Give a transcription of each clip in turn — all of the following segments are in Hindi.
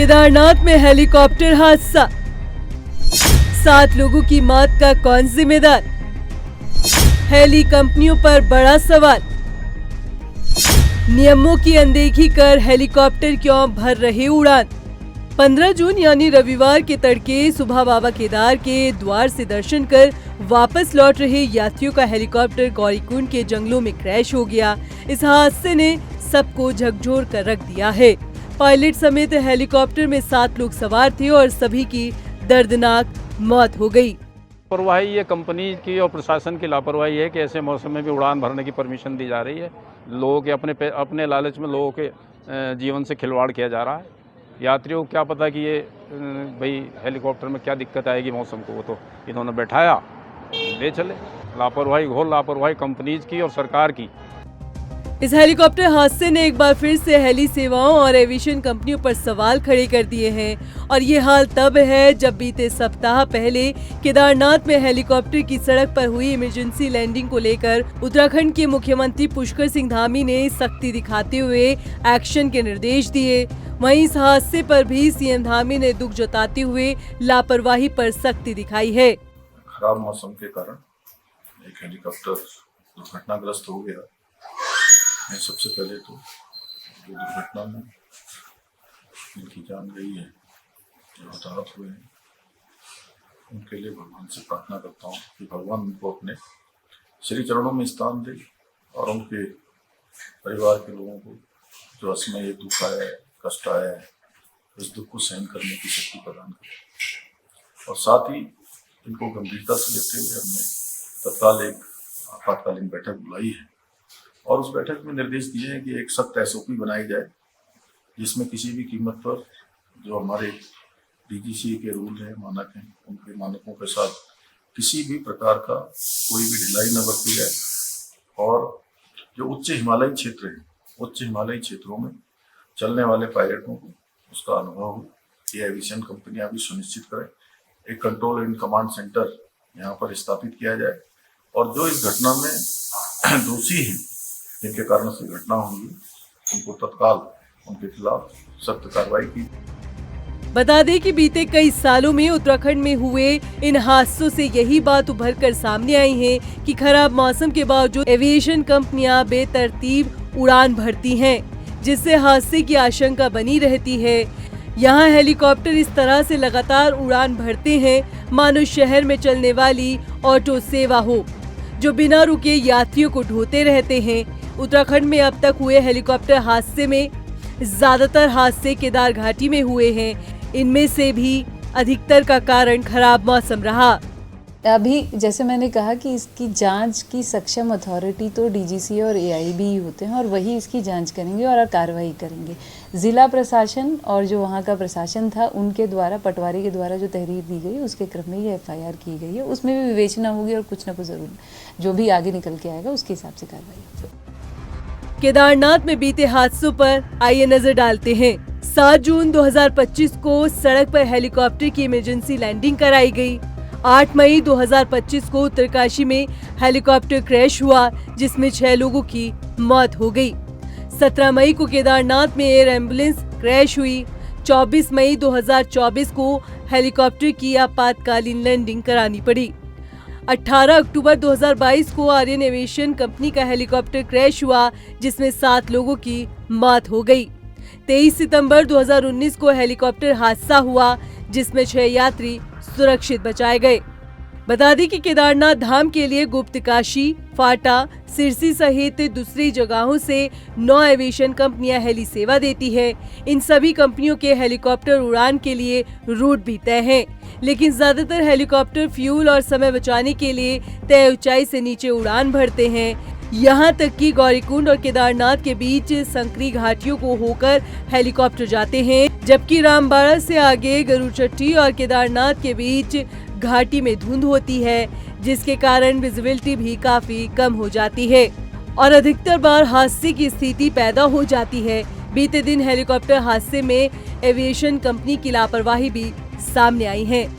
केदारनाथ में हेलीकॉप्टर हादसा, 7 लोगों की मौत का कौन जिम्मेदार? हेली कंपनियों पर बड़ा सवाल। नियमों की अनदेखी कर हेलीकॉप्टर क्यों भर रहे उड़ान? 15 जून यानी रविवार के तड़के सुबह बाबा केदार के द्वार से दर्शन कर वापस लौट रहे यात्रियों का हेलीकॉप्टर गौरीकुंड के जंगलों में क्रैश हो गया। इस हादसे ने सबको झकझोर कर रख दिया है। पायलट समेत हेलीकॉप्टर में 7 लोग सवार थे और सभी की दर्दनाक मौत हो गई। लापरवाही ये कंपनी की और प्रशासन की लापरवाही है कि ऐसे मौसम में भी उड़ान भरने की परमिशन दी जा रही है। लोगों के अपने लालच में लोगों के जीवन से खिलवाड़ किया जा रहा है। यात्रियों को क्या पता कि ये भाई हेलीकॉप्टर में क्या दिक्कत आएगी मौसम को, वो तो इन्होंने बैठाया ले चले। लापरवाही, घोर लापरवाही कंपनीज की और सरकार की। इस हेलीकॉप्टर हादसे ने एक बार फिर से हेली सेवाओं और एविएशन कंपनियों पर सवाल खड़े कर दिए हैं और ये हाल तब है जब बीते सप्ताह पहले केदारनाथ में हेलीकॉप्टर की सड़क पर हुई इमरजेंसी लैंडिंग को लेकर उत्तराखंड के मुख्यमंत्री पुष्कर सिंह धामी ने सख्ती दिखाते हुए एक्शन के निर्देश दिए। वहीं इस हादसे पर भी सीएम धामी ने दुख जताते हुए लापरवाही पर सख्ती दिखाई है। खराब मौसम के कारण एक हेलीकॉप्टर दुर्घटनाग्रस्त हो गया। मैं सबसे पहले तो जो दुर्घटना में इनकी जान गई है, जो हताहत हुए हैं, उनके लिए भगवान से प्रार्थना करता हूँ कि भगवान उनको अपने श्री चरणों में स्थान दे और उनके परिवार के लोगों को जो असमय ये दुख आया है, कष्ट आया है, इस दुख को सहन करने की शक्ति प्रदान करें। और साथ ही इनको गंभीरता से लेते हुए हमने तत्काल एक आपातकालीन बैठक बुलाई है और उस बैठक में निर्देश दिए हैं कि एक सख्त SOP बनाई जाए जिसमें किसी भी कीमत पर जो हमारे DGCA के रूल हैं, मानक हैं, उनके मानकों के साथ किसी भी प्रकार का कोई भी ढिलाई न बरती जाए और जो उच्च हिमालयी क्षेत्र हैं, उच्च हिमालयी क्षेत्रों में चलने वाले पायलटों को उसका अनुभव हो, ये एविएशन कंपनियां भी सुनिश्चित करें। एक कंट्रोल एंड कमांड सेंटर यहाँ पर स्थापित किया जाए और जो इस घटना में दोषी हैं, जिनके कारण से घटना होगी, उनको तत्काल उनके खिलाफ सख्त कार्रवाई की। बता दें कि बीते कई सालों में उत्तराखंड में हुए इन हादसों से यही बात उभर कर सामने आई है कि खराब मौसम के बावजूद एविएशन कंपनियां बेतरतीब उड़ान भरती हैं, जिससे हादसे की आशंका बनी रहती है। यहाँ हेलीकॉप्टर इस तरह से लगातार उड़ान भरते हैं मानो शहर में चलने वाली ऑटो सेवा हो, जो बिना रुके यात्रियों को ढोते रहते हैं। उत्तराखंड में अब तक हुए हेलीकॉप्टर हादसे में ज्यादातर हादसे केदार घाटी में हुए हैं। इनमें से भी अधिकतर का कारण खराब मौसम रहा। अभी जैसे मैंने कहा कि इसकी जांच की सक्षम अथॉरिटी तो DGCA और AIB ही होते हैं और वही इसकी जांच करेंगे और कार्रवाई करेंगे। ज़िला प्रशासन और जो वहाँ का प्रशासन था उनके द्वारा, पटवारी के द्वारा जो तहरीर दी गई उसके क्रम में ये FIR की गई है। उसमें भी विवेचना होगी और कुछ ना कुछ ज़रूर जो भी आगे निकल के आएगा उसके हिसाब से कार्रवाई होगी। केदारनाथ में बीते हादसों पर आइए नजर डालते हैं। 7 जून 2025 को सड़क पर हेलीकॉप्टर की इमरजेंसी लैंडिंग कराई गई। 8 मई 2025 को उत्तरकाशी में हेलीकॉप्टर क्रैश हुआ, जिसमें 6 लोगों की मौत हो गई। 17 मई को केदारनाथ में एयर एम्बुलेंस क्रैश हुई। 24 मई 2024 को हेलीकॉप्टर की आपातकालीन लैंडिंग करानी पड़ी। 18 अक्टूबर 2022 को आर्यन एविएशन कंपनी का हेलीकॉप्टर क्रैश हुआ, जिसमें 7 लोगों की मौत हो गई। 23 सितंबर 2019 को हेलीकॉप्टर हादसा हुआ, जिसमें 6 यात्री सुरक्षित बचाए गए। बता दें कि केदारनाथ धाम के लिए गुप्तकाशी, फाटा, सिरसी सहित दूसरी जगहों से 9 एविएशन कंपनियां हेली सेवा देती है। इन सभी कंपनियों के हेलीकॉप्टर उड़ान के लिए रूट भी तय है, लेकिन ज्यादातर हेलीकॉप्टर फ्यूल और समय बचाने के लिए तय ऊंचाई से नीचे उड़ान भरते हैं। यहाँ तक कि गौरीकुंड और केदारनाथ के बीच संकरी घाटियों को होकर हेलीकॉप्टर जाते हैं, जबकि रामबाड़ा से आगे गरुड़चट्टी और केदारनाथ के बीच घाटी में धुंध होती है, जिसके कारण विजिबिलिटी भी काफी कम हो जाती है और अधिकतर बार हादसे की स्थिति पैदा हो जाती है। बीते दिन हेलीकॉप्टर हादसे में एविएशन कंपनी की लापरवाही भी सामने आई है।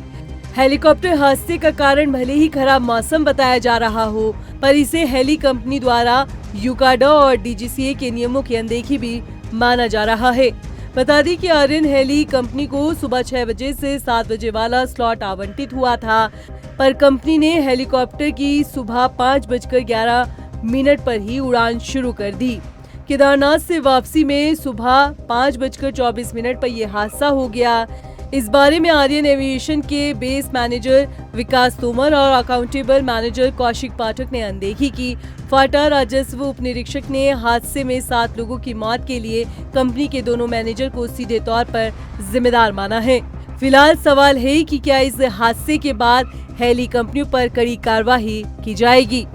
हेलीकॉप्टर हादसे का कारण भले ही खराब मौसम बताया जा रहा हो, पर इसे हेली कंपनी द्वारा यूकाडा और DGCA के नियमों की अनदेखी भी माना जा रहा है। बता दी कि आर्यन हेली कंपनी को सुबह 6 बजे से 7 बजे वाला स्लॉट आवंटित हुआ था, पर कंपनी ने हेलीकॉप्टर की सुबह 5:11 पर ही उड़ान शुरू कर दी। केदारनाथ से वापसी में सुबह 5:24 पर यह हादसा हो गया। इस बारे में आर्यन एविएशन के बेस मैनेजर विकास तोमर और अकाउंटेबल मैनेजर कौशिक पाठक ने अनदेखी की। फाटा राजस्व उप निरीक्षक ने हादसे में 7 लोगों की मौत के लिए कंपनी के दोनों मैनेजर को सीधे तौर पर जिम्मेदार माना है। फिलहाल सवाल है कि क्या इस हादसे के बाद हेली कंपनियों पर कड़ी कार्रवाई की जाएगी।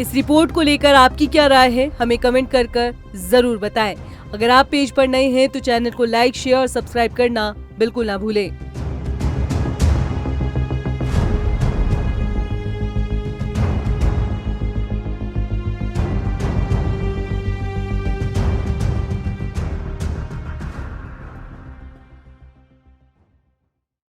इस रिपोर्ट को लेकर आपकी क्या राय है, हमें कमेंट कर जरूर बताएं। अगर आप पेज पर नए हैं तो चैनल को लाइक, शेयर और सब्सक्राइब करना बिल्कुल ना भूलें।